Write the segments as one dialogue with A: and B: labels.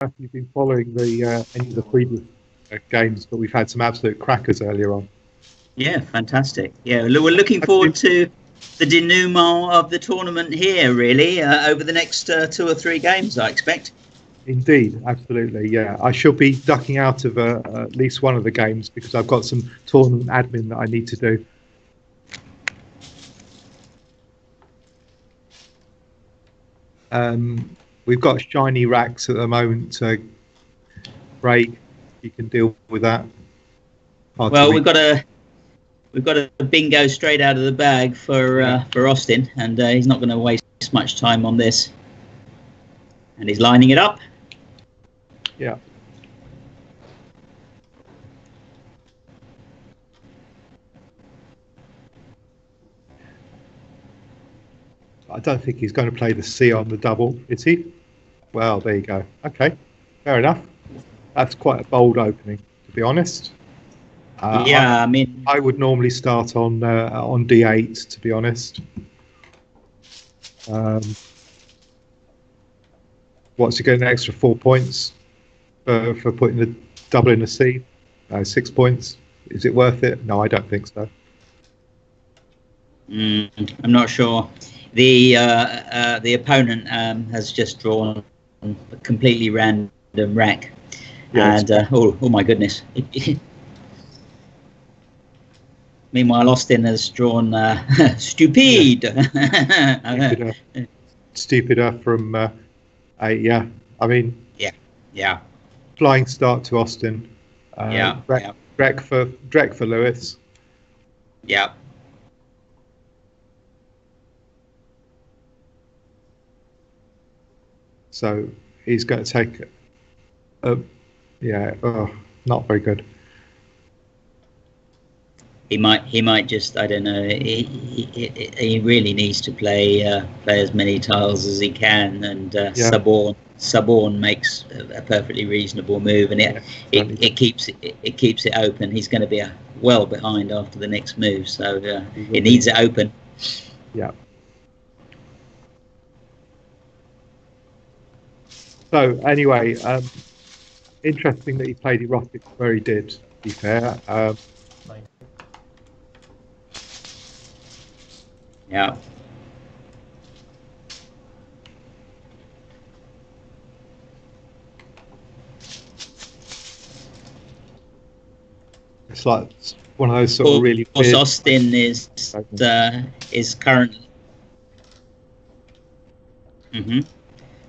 A: if you've been following the any of the previous games, but we've had some absolute crackers earlier on.
B: Yeah, fantastic. Yeah, we're looking forward to the denouement of the tournament here, really, over the next 2 or 3 games, I expect.
A: Indeed, absolutely, yeah. I shall be ducking out of at least one of the games because I've got some tournament admin that I need to do. We've got shiny racks at the moment. Craig, you can deal with that.
B: Well, we've got a bingo straight out of the bag for Austin, and he's not going to waste much time on this. And he's lining it up.
A: Yeah. I don't think he's going to play the C on the double, is he? Well, there you go. Okay, fair enough. That's quite a bold opening, to be honest.
B: Yeah, I mean,
A: I would normally start on D8, to be honest. What's he getting an extra 4 points for putting the double in a C? 6 points. Is it worth it? No, I don't think so.
B: I'm not sure. The opponent has just drawn a completely random rack, and oh my goodness! Meanwhile, Austin has drawn stupid.
A: Stupider from I mean,
B: yeah.
A: Flying start to Austin. Drek for Lewis.
B: Yeah.
A: So he's going to take not very good.
B: He might just, I don't know. He really needs to play as many tiles as he can, and Suborn makes a perfectly reasonable move, and it keeps it open. He's going to be well behind after the next move, so it needs it open.
A: Yeah. So anyway, interesting that he played erotic where he did, to be fair.
B: Yeah.
A: It's like one of those sort of really.
B: Of course, Austin is currently.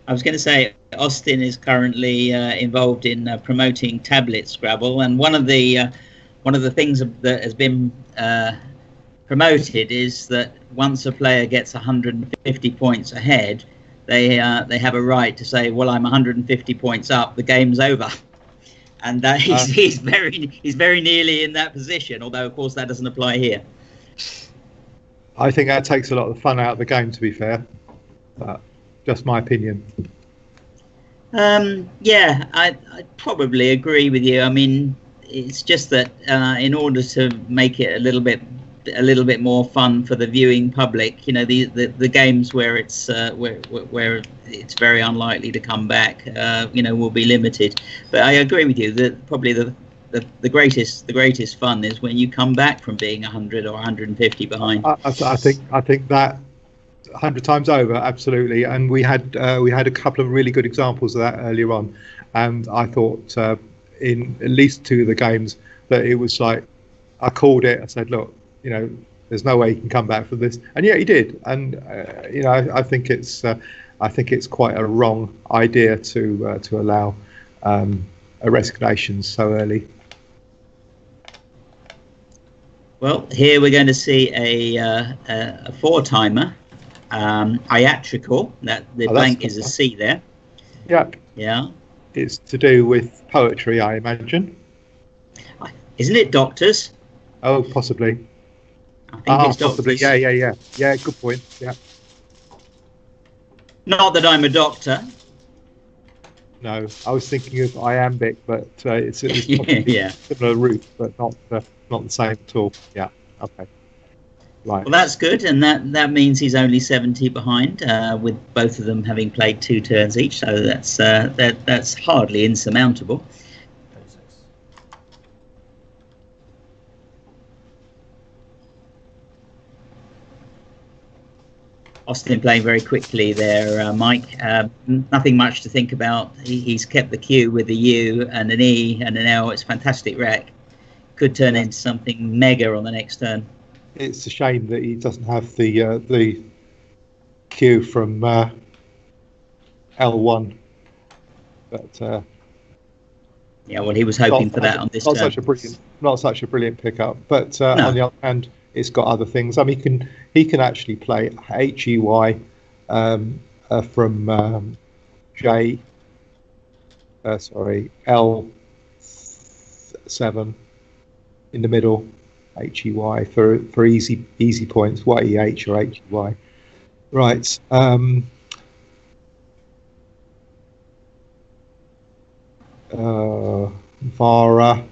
B: I was going to say Austin is currently involved in promoting tablet Scrabble, and one of the things that has been promoted is that once a player gets 150 points ahead, they have a right to say, "Well, I'm 150 points up. The game's over," and he's very nearly in that position. Although, of course, that doesn't apply here.
A: I think that takes a lot of the fun out of the game. To be fair. Just my opinion.
B: Yeah, I'd probably agree with you. I mean, it's just that in order to make it a little bit more fun for the viewing public, you know, the games where it's where it's very unlikely to come back, will be limited. But I agree with you that probably the greatest fun is when you come back from being 100 or 150 behind.
A: I think that 100 times over, absolutely. And we had a couple of really good examples of that earlier on, and I thought in at least 2 of the games that it was like I called it. I said, look, there's no way he can come back from this, and yeah, he did. And I think it's quite a wrong idea to allow resignations so early.
B: Well, here we're going to see a 4-timer. Iatrical, that the blank is a C there.
A: Yep.
B: Yeah.
A: It's to do with poetry, I imagine.
B: Isn't it doctors?
A: Oh, possibly.
B: I think it's
A: possibly.
B: Doctors.
A: Yeah, good point. Yeah.
B: Not that I'm a doctor.
A: No, I was thinking of iambic, but it's probably similar root, but not the same at all. Yeah. Okay. Right.
B: Well, that's good, and that means he's only 70 behind, with both of them having played 2 turns each. So that's hardly insurmountable. Austin playing very quickly there, Mike. Nothing much to think about. He's kept the Q with a U and an E and an L. It's fantastic rec. Could turn into something mega on the next turn.
A: It's a shame that he doesn't have the Q from L1. But
B: yeah, well, he was hoping for that on this turn.
A: Not such a brilliant pickup. But no. On the other hand, it's got other things. I mean, he can actually play HEY from L7 in the middle, HEY for easy points, YEH or HEY. Right. Vara.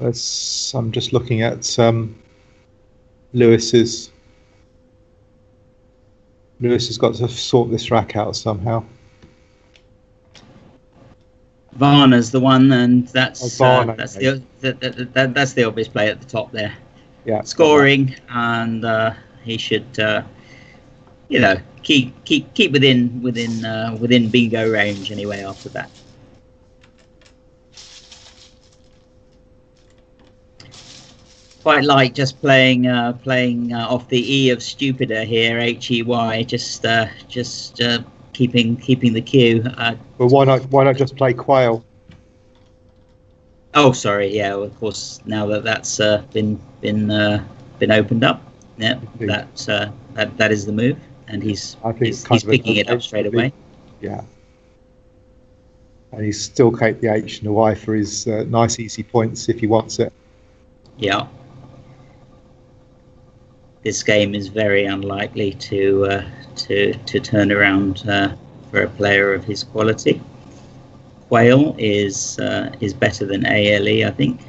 A: I'm just looking at Lewis's. Lewis has got to sort this rack out somehow.
B: Varna's the one, and that's the obvious play at the top there.
A: Yeah,
B: scoring, and he should, keep within bingo range anyway after that. Quite like just playing off the E of stupider here, HEY, just keeping the Q.
A: Well, why not just play Quail?
B: Oh, sorry. Yeah, well, of course. Now that's been opened up, yeah, that is the move, and he's picking it up straight away.
A: Yeah, and he's still kept the H and the Y for his nice easy points if he wants it.
B: Yeah. This game is very unlikely to turn around for a player of his quality. Quail is better than ALE, I think,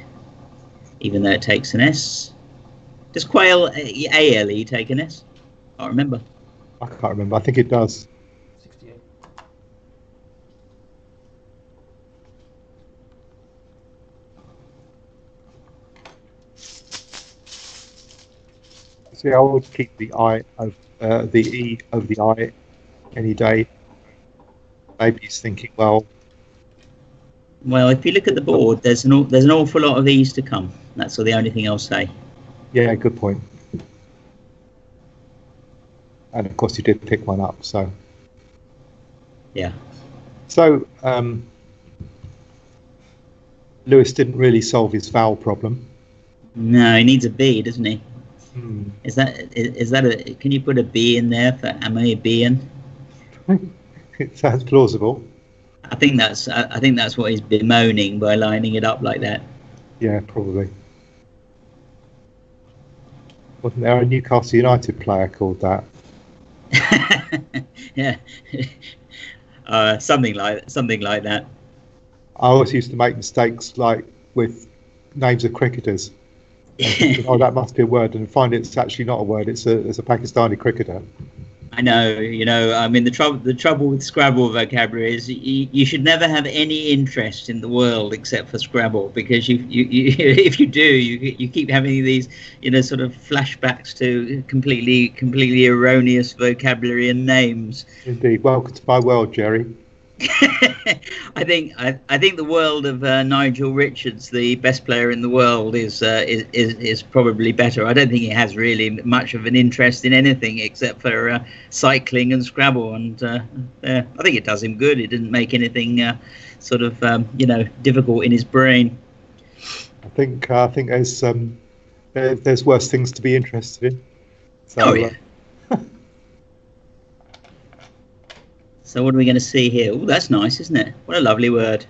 B: even though it takes an S. Does Quail ALE take an S? I can't remember.
A: I can't remember. I think it does.
C: 68.
A: See, I would keep the I of the E of the I any day. Maybe he's thinking, well,
B: if you look at the board, there's an awful lot of E's to come. That's the only thing I'll say.
A: Yeah, good point. And of course, you did pick one up, so
B: yeah.
A: So Lewis didn't really solve his vowel problem.
B: No, he needs a B, doesn't he?
A: Hmm.
B: Is that a? Can you put a B in there for am I a B in?
A: It sounds plausible.
B: I think that's what he's bemoaning by lining it up like that.
A: Yeah, probably. Wasn't there a Newcastle United player called that?
B: Yeah, something like that.
A: I always used to make mistakes like with names of cricketers. Thinking, oh, that must be a word, and find it's actually not a word. It's a Pakistani cricketer.
B: I know, I mean, the trouble with Scrabble vocabulary is you should never have any interest in the world except for Scrabble, because you if you do, you keep having these sort of flashbacks to completely erroneous vocabulary and names.
A: Indeed, welcome to my world, Jerry.
B: I think the world of Nigel Richards, the best player in the world, is probably better. I don't think he has really much of an interest in anything except for cycling and Scrabble, and I think it does him good. It didn't make anything difficult in his brain.
A: I think there's worse things to be interested in. So,
B: oh yeah. So what are we going to see here? Oh, that's nice, isn't it? What a lovely word.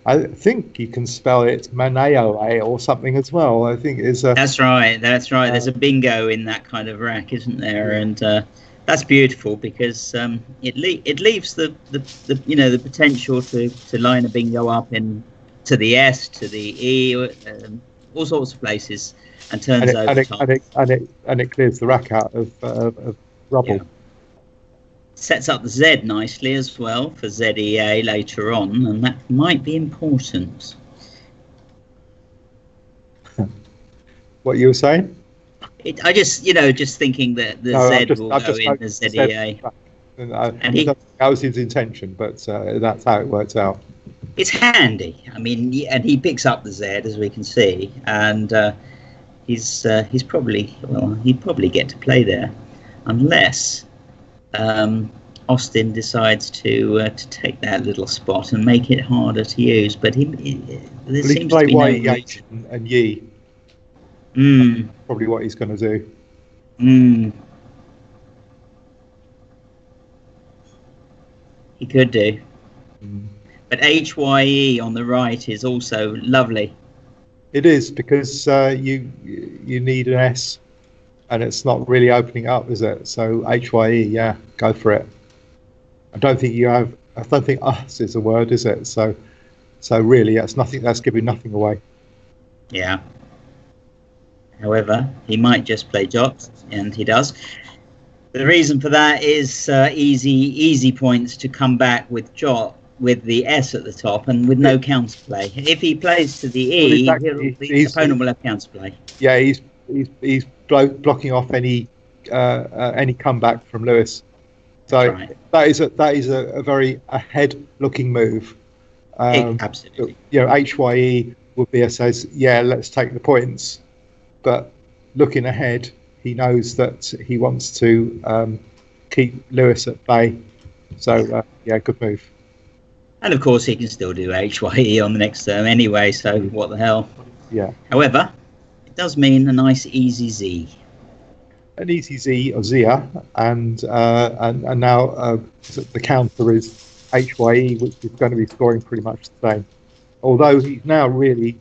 A: I think you can spell it Maneo or something as well. I think it's
B: That's right. There's a bingo in that kind of rack, isn't there? And that's beautiful, because it leaves the potential to line a bingo up in to the S, to the E, all sorts of places, and turns over top.
A: And it clears the rack out of rubble.
B: Yeah. Sets up the Z nicely as well for ZEA later on, and that might be important.
A: What you were saying?
B: I just, just thinking that the Z will go in the ZEA.
A: That was his intention, but that's how it works out.
B: It's handy. I mean, and he picks up the Z, as we can see, and he's probably, he'd probably get to play there, unless Austin decides to take that little spot and make it harder to use. But there seems to be no reason.
A: And Yi. Probably what he's going to do.
B: He could do. But HYE on the right is also lovely.
A: It is, because you need an S, and it's not really opening up, is it? So HYE, yeah, go for it. I don't think us is a word, is it? So really, that's nothing. That's giving nothing away.
B: Yeah. However, he might just play Jot, and he does. The reason for that is easy points to come back with Jot with the S at the top and with no counterplay. If he plays to the E, the opponent will have counterplay.
A: Yeah, he's blocking off any comeback from Lewis. So right. that is a very ahead-looking move.
B: Absolutely.
A: HYE would be says, yeah, let's take the points, but looking ahead, he knows that he wants to keep Lewis at bay. So yeah, good move.
B: And of course, he can still do HYE on the next term anyway. So what the hell?
A: Yeah.
B: However, it does mean a nice easy Z.
A: An easy Z or Zia, and now the counter is HYE, which is going to be scoring pretty much the same. Although he now really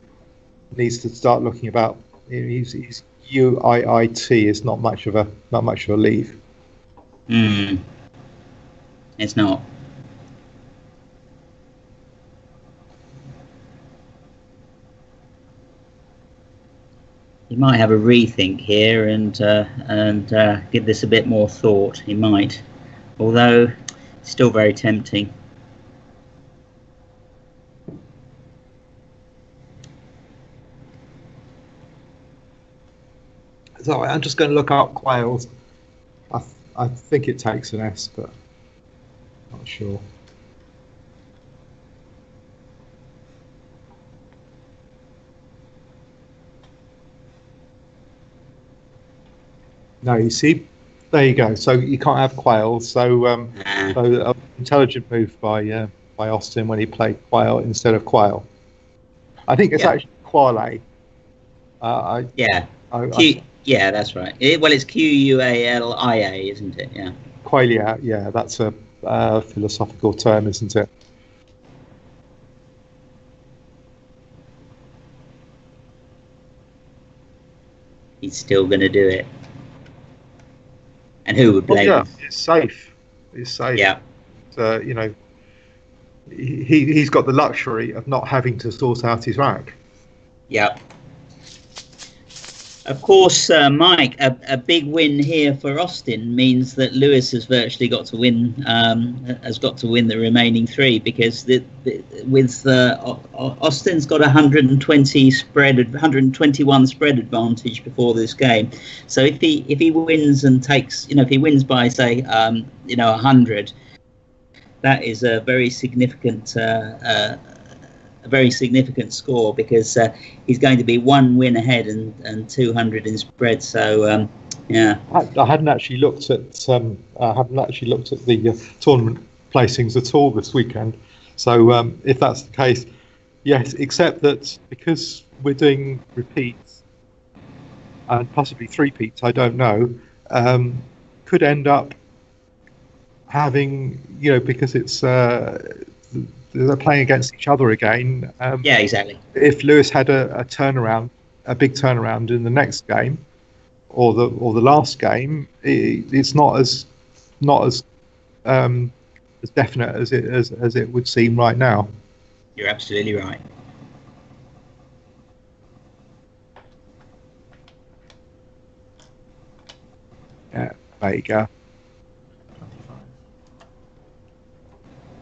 A: needs to start looking about. His UIIT is not much of a leave.
B: It's not. He might have a rethink here and give this a bit more thought. He might, although it's still very tempting.
A: So I'm just going to look up quails. I think it takes an S, but not sure. No, you see, there you go. So you can't have quails. So intelligent move by Austin when he played quail instead of quail. I think it's actually quale.
B: Yeah, that's right. It's QUALIA, isn't it? Yeah.
A: Qualia, yeah, that's a philosophical term, isn't it?
B: He's still going to do it. And who would blame him?
A: It's safe. It's safe.
B: Yeah.
A: He's got the luxury of not having to sort out his rack.
B: Yeah. Of course, Mike, a big win here for Austin means that Lewis has virtually got to win. Has got to win the remaining three, because Austin's got 121 spread advantage before this game. So if he wins and takes, if he wins by say 100, that is a very significant score, because he's going to be one win ahead and 200 in spread. So yeah,
A: I hadn't actually looked at the tournament placings at all this weekend. So if that's the case, yes, except that because we're doing repeats and possibly three-peats, I don't know, could end up having, because it's they're playing against each other again.
B: Yeah, exactly.
A: If Lewis had a big turnaround in the next game, or the last game, it's not as definite as it would seem right now.
B: You're absolutely right.
A: Yeah, Vega.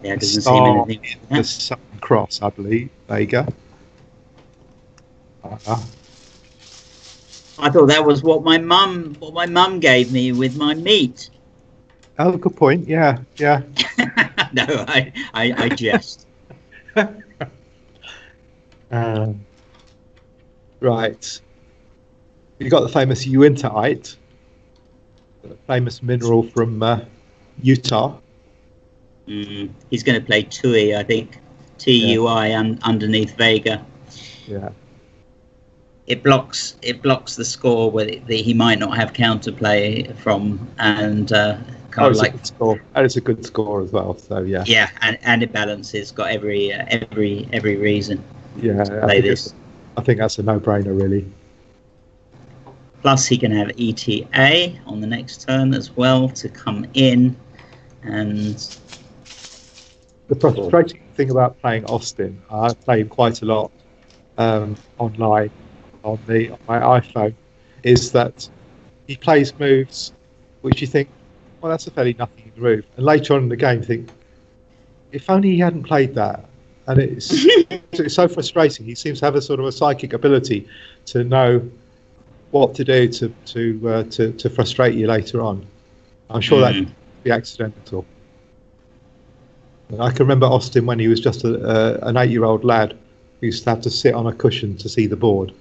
B: Yeah, it doesn't seem
A: Star
B: anything.
A: in the Southern Cross, I believe. Vega.
B: I thought that was what my mum gave me with my meat.
A: Oh, good point. Yeah, yeah.
B: No, I jest.
A: Right. You got the famous uinterite, the famous mineral from Utah.
B: He's going to play Tui, I think. TUI underneath Vega.
A: Yeah.
B: It blocks the score where he might not have counterplay from, and kind of like
A: a good score. And it's a good score as well. So yeah.
B: Yeah, and it balances. Got every reason.
A: Yeah,
B: to play this.
A: I think that's a no-brainer, really.
B: Plus, he can have ETA on the next turn as well to come in, and
A: the frustrating thing about playing Austin, I play him quite a lot online on my iPhone, is that he plays moves which you think, well, that's a fairly nothing move, and later on in the game, you think, if only he hadn't played that. And it's so frustrating. He seems to have a sort of a psychic ability to know what to do to frustrate you later on. I'm sure that could be accidental. I can remember Austin when he was just an 8-year-old lad who used to have to sit on a cushion to see the board.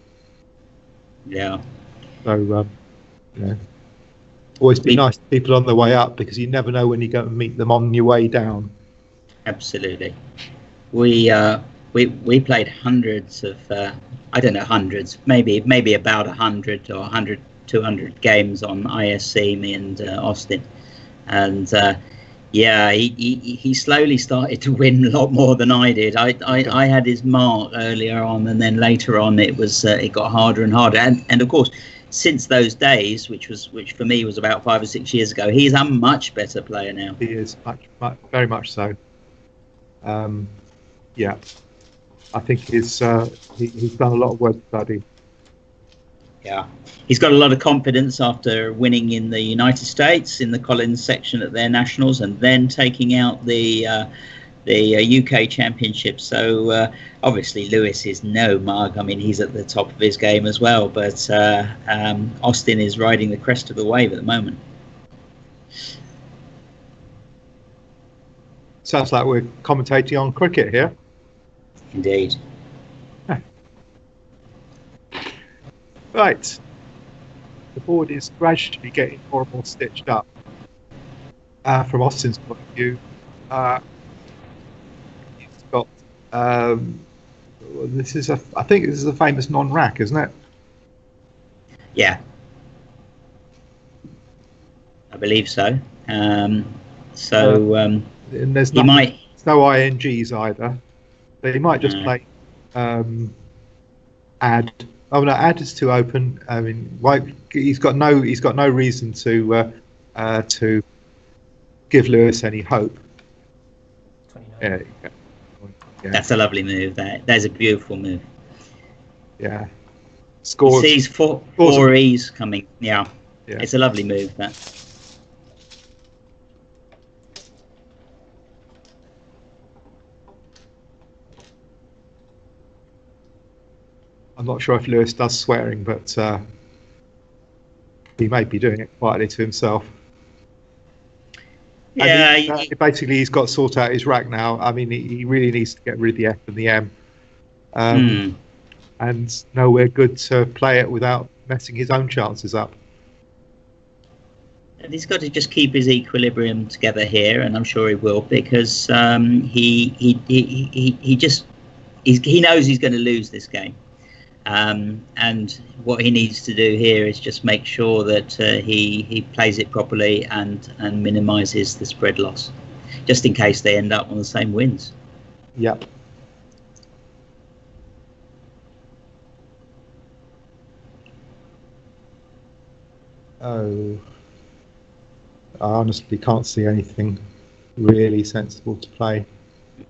B: Yeah.
A: So, always be nice to people on the way up, because you never know when you go and meet them on your way down.
B: Absolutely. We played hundreds of I don't know, hundreds, maybe about 100 or 100 200 games on ISC, me and Austin, and he slowly started to win a lot more than I did. I had his mark earlier on, and then later on it got harder and harder, and of course since those days, which for me was about 5 or 6 years ago, he's a much better player now.
A: He is very much so. Yeah, I think he's done a lot of work study.
B: Yeah, he's got a lot of confidence after winning in the United States in the Collins section at their nationals, and then taking out the UK Championship. So obviously Lewis is no mug. I mean, he's at the top of his game as well. But Austin is riding the crest of the wave at the moment.
A: Sounds like we're commentating on cricket here.
B: Indeed.
A: Right. The board is gradually getting more and more stitched up. From Austin's point of view, he's got. I think this is a famous non-rack, isn't it?
B: Yeah, I believe so. And
A: there's no INGs either. They might just play add. Oh no, add is too open. I mean, he's got no reason to give Lewis any hope.
C: 29.
B: Yeah. That's a lovely move. That's a beautiful move.
A: Yeah. Scores.
B: He sees four E's coming. Yeah. It's a lovely move, that.
A: I'm not sure if Lewis does swearing, but he may be doing it quietly to himself.
B: Yeah.
A: Basically, he's got to sort out his rack now. I mean, he really needs to get rid of the F and the M. And nowhere good to play it without messing his own chances up.
B: And he's got to just keep his equilibrium together here, and I'm sure he will, because he knows he's going to lose this game. And what he needs to do here is just make sure that he plays it properly and minimises the spread loss, just in case they end up on the same wins.
A: Yep. Oh, I honestly can't see anything really sensible to play.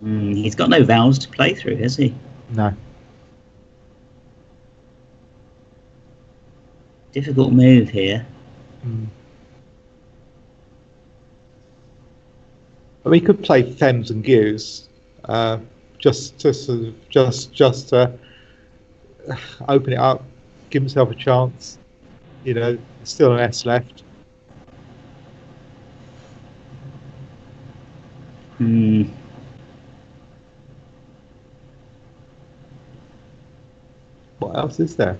B: He's got no vowels to play through, has he?
A: No.
B: Difficult move here.
A: I mean, he could play Thames and Gears, just to sort of just open it up, give himself a chance. You know, there's still an S left. What else is there?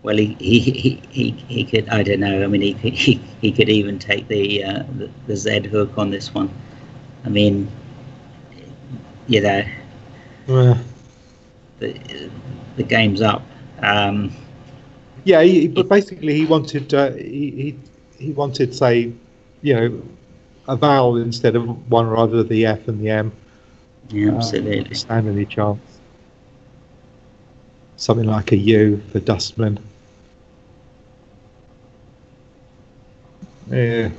B: Well, he could. I don't know. I mean, he could even take the Z hook on this one. I mean, you know, the game's up.
A: Yeah, but basically he wanted he wanted, say, you know, a vowel instead of one or other, the F and the M.
B: Yeah, absolutely.
A: Stand any chance. Something like a U for dustman. Yeah.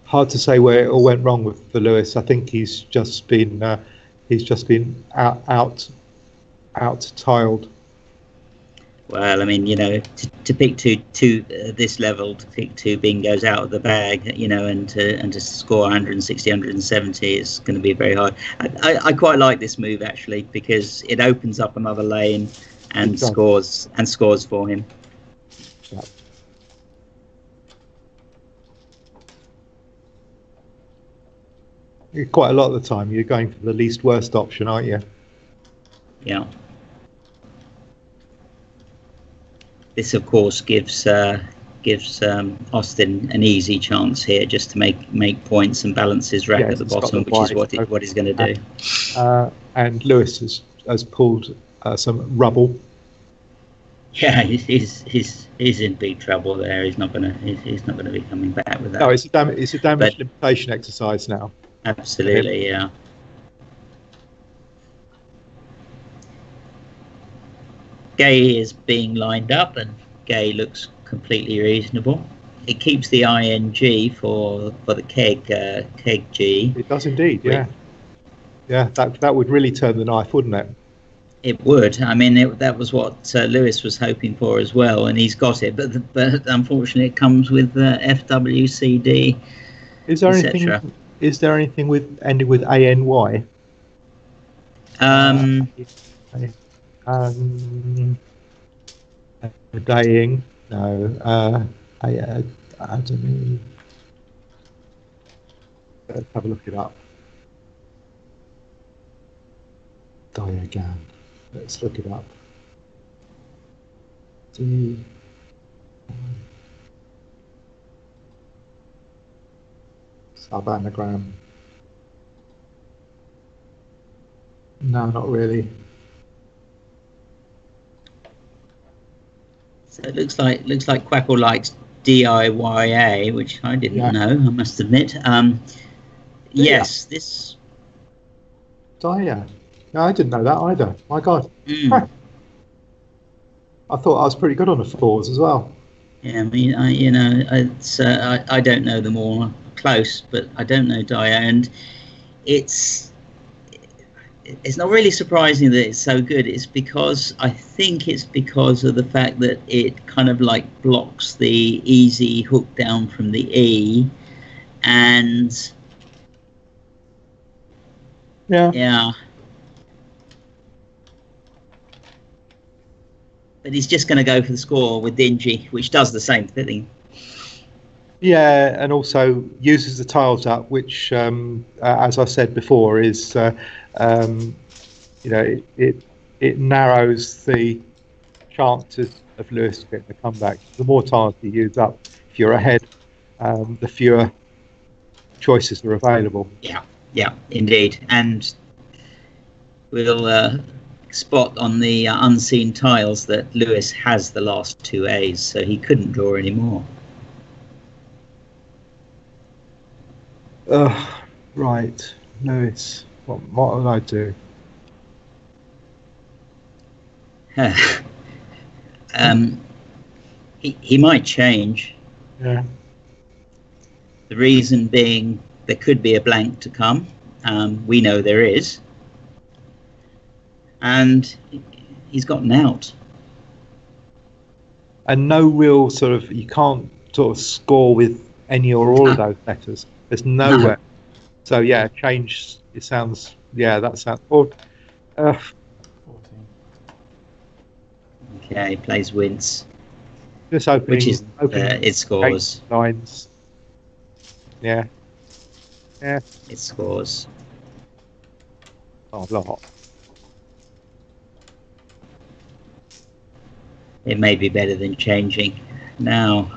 A: Hard to say where it all went wrong for Lewis. I think he's just been out tiled.
B: Well, I mean, you know, to pick two this level, to pick two bingos out of the bag, you know, and to score 160, 170 is going to be very hard. I quite like this move actually, because it opens up another lane and scores for him.
A: Yeah. Quite a lot of the time, you're going for the least worst option, aren't you?
B: Yeah. This, of course, gives Austin an easy chance here, just to make points and balance his rack at the bottom, which is what he's going to do.
A: And Lewis has pulled some rubble.
B: Yeah, he's in big trouble there. He's not gonna be coming back with that.
A: No, it's a damage limitation exercise now.
B: Absolutely, yeah. Gay is being lined up, and Gay looks completely reasonable. It keeps the ING for the keg G.
A: It does indeed, yeah. Yeah, that would really turn the knife, wouldn't it?
B: It would. I mean, that was what Lewis was hoping for as well, and he's got it. But unfortunately, it comes with FWCD.
A: Is there anything with ending with ANY? Daying, no. I don't know. Let's have a look it up. Diagram. Let's look it up. Sub-anagram. No, not really.
B: So it looks like Quackle likes DIYA, which I didn't know, I must admit. Yes, this.
A: Dia. No, I didn't know that either. My God. I thought I was pretty good on the fours as well.
B: Yeah, I mean, I don't know them all close, but I don't know Dia, and it's not really surprising that it's so good. I think it's because of the fact that it kind of like blocks the easy hook down from the E, and yeah. But he's just going to go for the score with Dingy, which does the same thing.
A: Yeah, and also uses the tiles up, which, as I said before, is it narrows the chances of Lewis getting a comeback. The more tiles you use up, if you're ahead, the fewer choices are available.
B: Yeah, indeed, and we'll spot on the unseen tiles that Lewis has the last two A's, so he couldn't draw anymore.
A: Right, Lewis, what will I do?
B: He might change.
A: Yeah.
B: The reason being there could be a blank to come. We know there is. And he's gotten out.
A: and no real sort of, you can't sort of score with any or all of those letters. There's nowhere. So yeah, change. It sounds, yeah, that sounds. Or,
C: 14.
B: Okay, plays Wince,
A: just opening,
B: which is it scores.
A: Lines. Yeah. Yeah.
B: It scores.
A: Oh, a lot.
B: It may be better than changing. Now,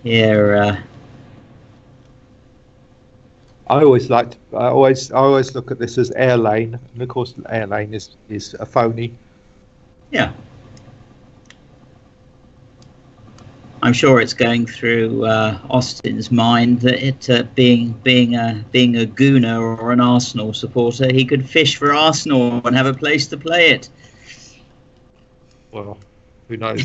B: here.
A: I always look at this as air lane, and of course, air lane is a phony.
B: Yeah. I'm sure it's going through Austin's mind that it being a Gooner or an Arsenal supporter, he could fish for Arsenal and have a place to play it.
A: Well, who knows?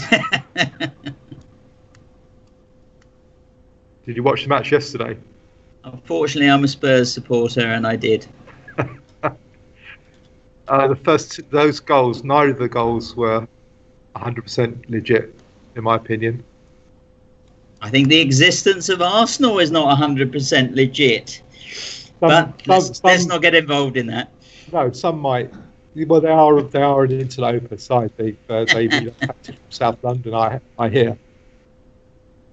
A: Did you watch the match yesterday?
B: Unfortunately, I'm a Spurs supporter, and I did.
A: Those goals, neither of the goals were 100% legit, in my opinion.
B: I think the existence of Arsenal is not 100% legit. But let's not get involved in that.
A: No, some might. Well, they are an interloper side. They beat South London, I hear.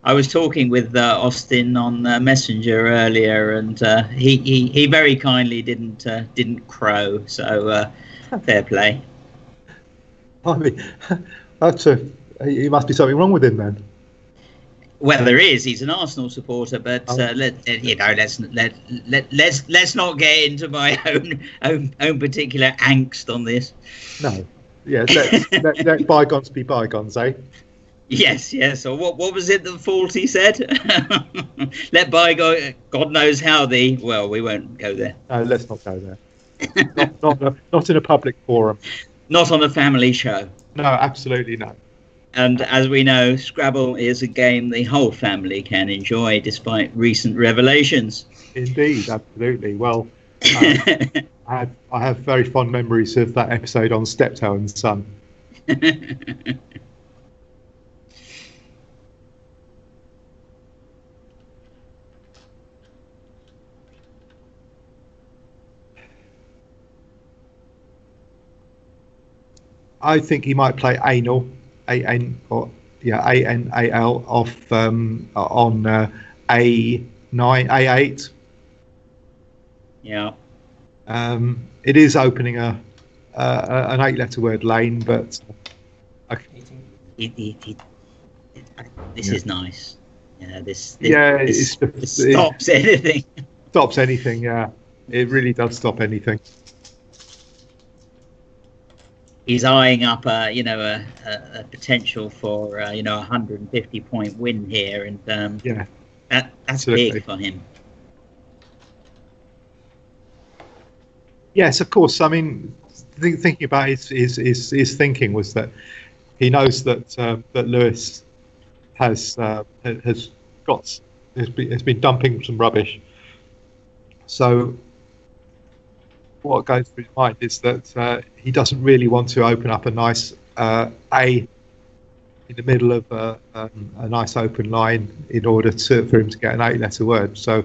B: I was talking with Austin on Messenger earlier, and he very kindly didn't crow. So fair play.
A: I mean, it must be something wrong with him then.
B: Well, there is. He's an Arsenal supporter, but let's not get into my own particular angst on this.
A: No, yeah, let bygones be bygones, eh?
B: Yes. Or what was it that Faulty said? Let bygone. God knows how the. Well, we won't go there.
A: No, let's not go there. not in a public forum.
B: Not on a family show.
A: No, absolutely not.
B: And as we know, Scrabble is a game the whole family can enjoy, despite recent revelations.
A: Indeed, absolutely. Well, I have very fond memories of that episode on Steptoe and Son. I think he might play Anal, A-N-A-L off on A9, A8.
B: Yeah.
A: It is opening an 8-letter word lane, but
B: this is nice. Yeah, this stops anything.
A: Stops anything. Yeah, it really does stop anything.
B: He's eyeing up a potential for a 150-point win here, and
A: yeah,
B: that's
A: absolutely
B: big for him.
A: Yes, of course. I mean, thinking about his thinking was that he knows that Lewis has been dumping some rubbish. So what goes through his mind is that he doesn't really want to open up a nice A in the middle of a nice open line in order for him to get an 8-letter word. So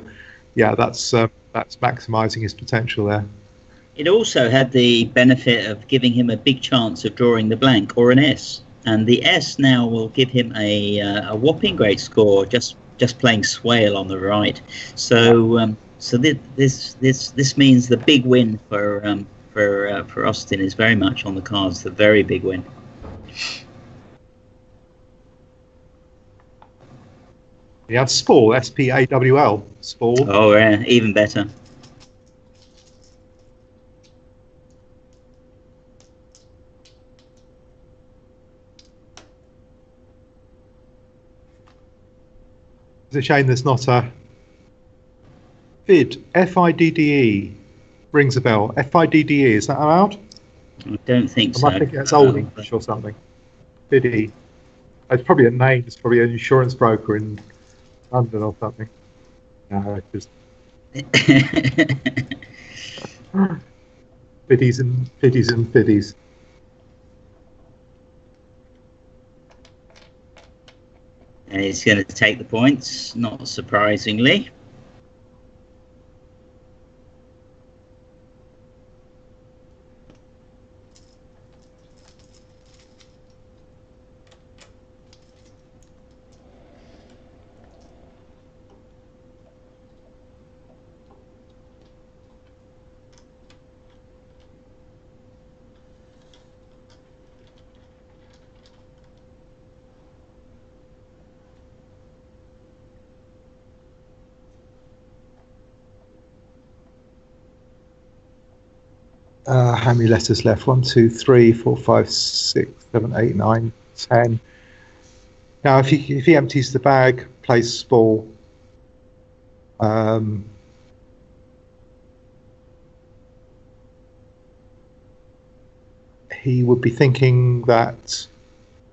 A: yeah, that's maximising his potential there.
B: It also had the benefit of giving him a big chance of drawing the blank or an S, and the S now will give him a whopping great score just playing Swale on the right. So this means the big win for Austin is very much on the cards. The very big win.
A: We have Spawl, S-P-A-W-L, Spawl.
B: Oh yeah, even better.
A: It's a shame there's not a FID, F-I-D-D-E, rings a bell. F-I-D-D-E, is that allowed?
B: I don't think so.
A: I think that's Old English or something. FID-E. It's probably a name, it's probably an insurance broker in London or something. No, it's just... Fiddies and fiddies.
B: And he's going to take the points, not surprisingly.
A: How many letters left? 1, 2, 3, 4, 5, 6, 7, 8, 9, 10. Now, if he empties the bag, plays small, he would be thinking that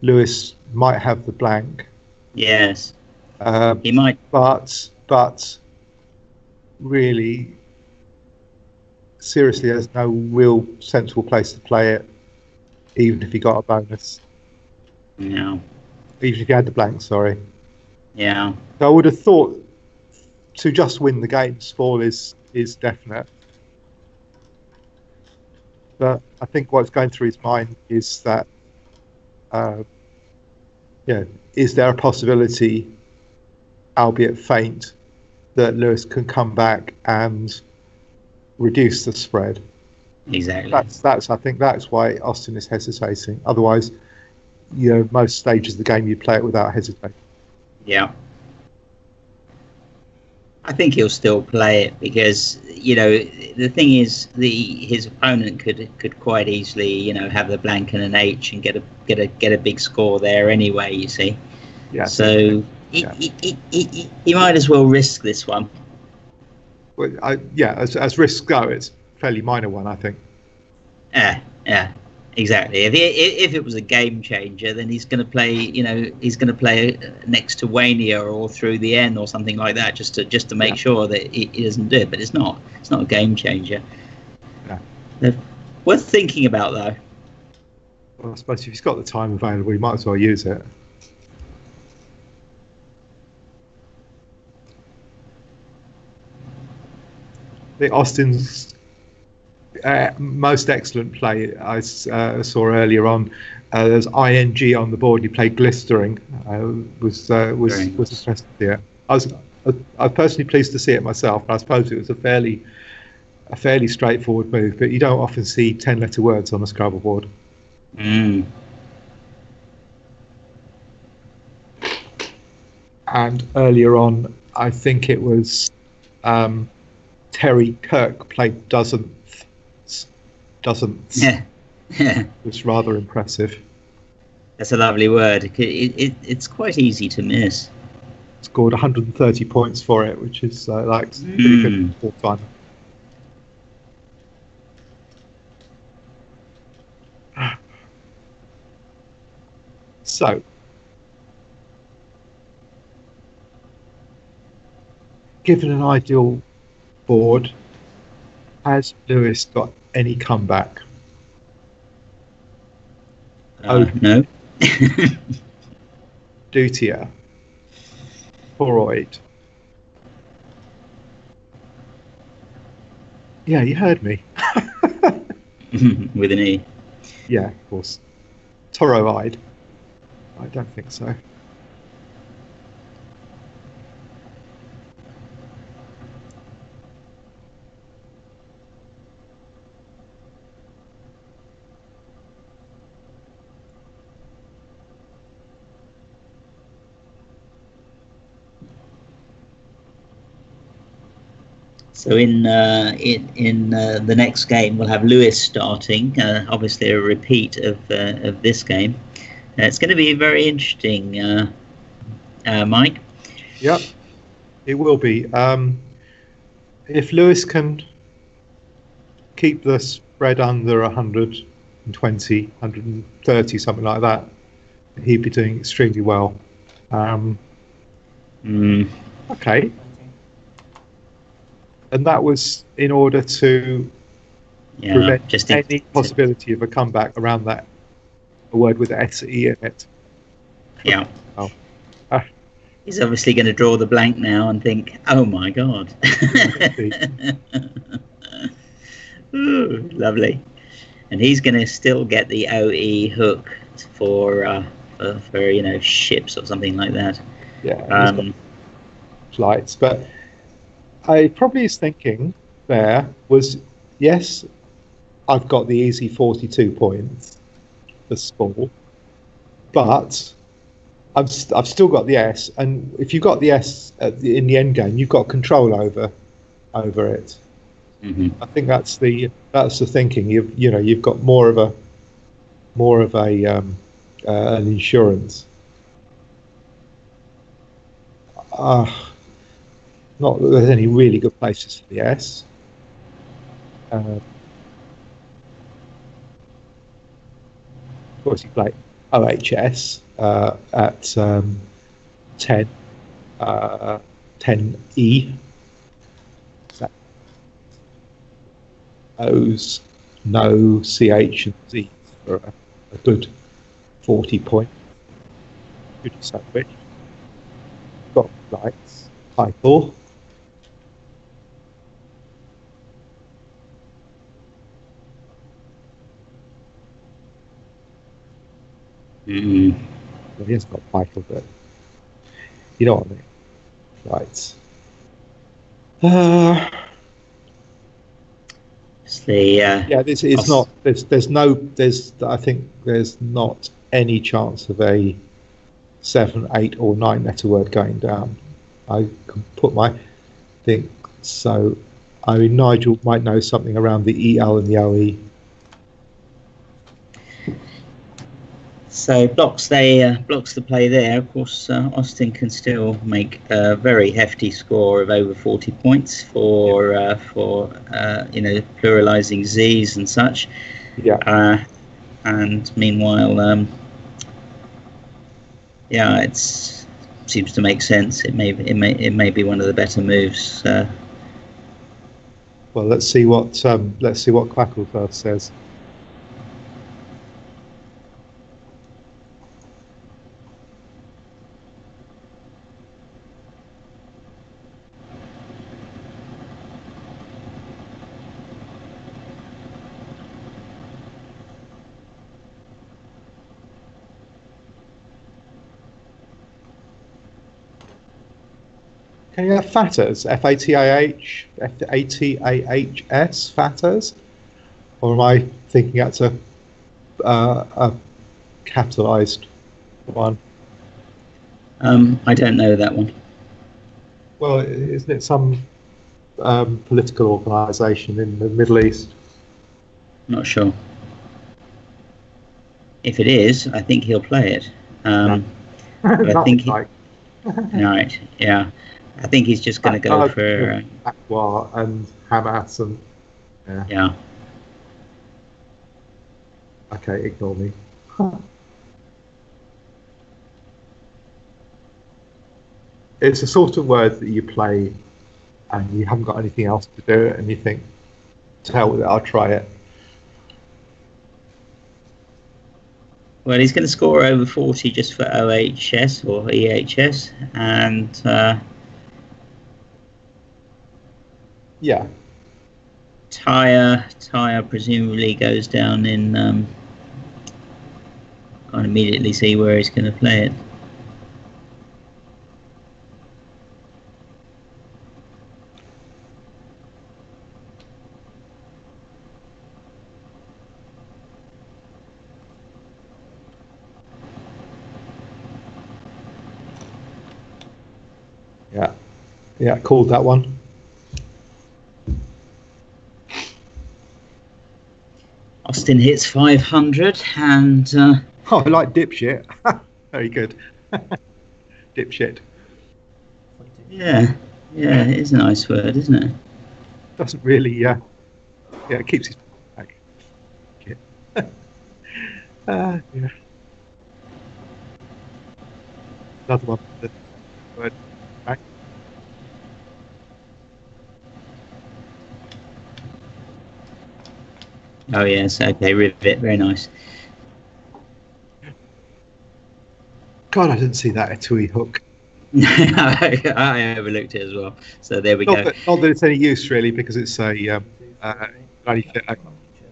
A: Lewis might have the blank.
B: Yes, he might.
A: But really, seriously, there's no real sensible place to play it, even if he got a bonus.
B: No.
A: Even if he had the blank, sorry.
B: Yeah.
A: So I would have thought to just win the game, small is definite. But I think what's going through his mind is that, is there a possibility, albeit faint, that Lewis can come back and reduce the spread?
B: Exactly.
A: I think that's why Austin is hesitating. Otherwise, most stages of the game you play it without hesitating.
B: Yeah. I think he'll still play it because the thing is his opponent could quite easily have the blank and an H and get a big score there anyway. You see. Yeah. So he might as well risk this one.
A: Well, as risks go, it's a fairly minor one, I think.
B: Yeah, exactly. If it was a game changer, then he's going to play. He's going to play next to Wania or through the N or something like that, just to make sure that he doesn't do it. But it's not. It's not a game changer. Yeah. They're worth thinking about, though.
A: Well, I suppose if he's got the time available, he might as well use it. Austin's most excellent play I saw earlier on. There's ING on the board. He played glistering. Was impressed to see it. I was personally pleased to see it myself. I suppose it was a fairly straightforward move, but you don't often see 10-letter words on a Scrabble board.
B: Mm.
A: And earlier on, I think it was. Terry Kirk played dozenths.
B: Yeah.
A: It was rather impressive.
B: That's a lovely word. It's quite easy to miss.
A: Scored 130 points for it, which is pretty good for fun. So, given an ideal board, has Lewis got any comeback?
B: No.
A: Dutia. Poroid. Yeah, you heard me.
B: With an E.
A: Yeah, of course. Toroid. I don't think so.
B: So in the next game, we'll have Lewis starting. Obviously, a repeat of this game. It's going to be very interesting, Mike.
A: Yep, it will be. If Lewis can keep the spread under 120, 130, something like that, he'd be doing extremely well. Okay. And that was in order to prevent any possibility of a comeback around that, a word with S-E in it.
B: Yeah.
A: Oh.
B: He's obviously going to draw the blank now and think, "Oh my God!" Ooh, lovely. And he's going to still get the OE hook for ships or something like that.
A: Yeah, flights. But I probably is thinking there was, yes, I've got the easy 42 points for small, but I've still got the S, and if you've got the S in the end game, you've got control over it.
B: Mm-hmm.
A: I think that's the thinking. You've got more of an insurance. Not that there's any really good places for the S. Of course, you play OHS at 10, 10E. O's, no, CH and Z for a good 40 point. Good sandwich. Got lights, title.
B: Mm-hmm.
A: Well, he hasn't got title, but you know what I mean. Lights. It's not. I think there's not any chance of a 7, 8, or 9 letter word going down. I can put my think so. I mean, Nigel might know something around the EL and the OE.
B: So blocks the play there. Of course, Austin can still make a very hefty score of over 40 points for pluralizing Z's and such.
A: Yeah.
B: And meanwhile, it seems to make sense. It may be one of the better moves.
A: Well, let's see what Quackleberth says. Can you have fatters? F-A-T-A-H, F-A-T-A-H-S, fatters? Or am I thinking that's a capitalised one?
B: I don't know that one.
A: Well, isn't it some political organisation in the Middle East?
B: Not sure. If it is, I think he'll play it. But I think all right, yeah. I think he's just going to go for
A: Akbar and Hamas and
B: yeah.
A: Okay, ignore me. It's a sort of word that you play and you haven't got anything else to do it, and you think, to hell with it, I'll try it.
B: Well, he's going to score over 40 just for OHS or EHS, and
A: yeah.
B: Tyre presumably goes down in. Can't immediately see where he's going to play it.
A: Yeah, called that one.
B: Austin hits 500 and...
A: I like dipshit. Very good. Dipshit.
B: Yeah, it is a nice word, isn't it?
A: Doesn't really, it keeps his back. Yeah. Another one. Word back.
B: Oh yes, okay, rivet, very nice.
A: God, I didn't see that Etui hook.
B: I overlooked it as well. So there we go.
A: Not that it's any use really, because it's a only fit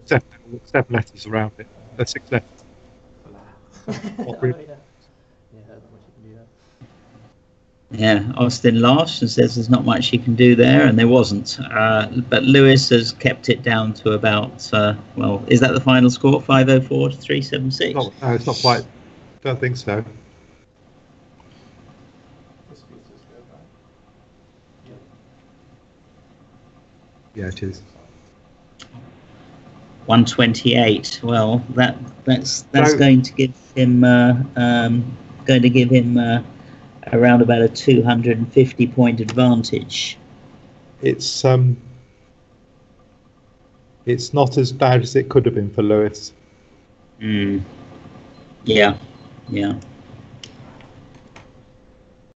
A: seven letters around it. 6 letters.
B: Yeah, Austin laughs and says there's not much you can do there, and there wasn't. But Lewis has kept it down to about, well, is that the final score? 504 to 376?
A: No, it's not quite. Don't think so. Yeah, it is.
B: 128. Well, that's going to give him around about a 250 point advantage.
A: It's not as bad as it could have been for Lewis.
B: Yeah.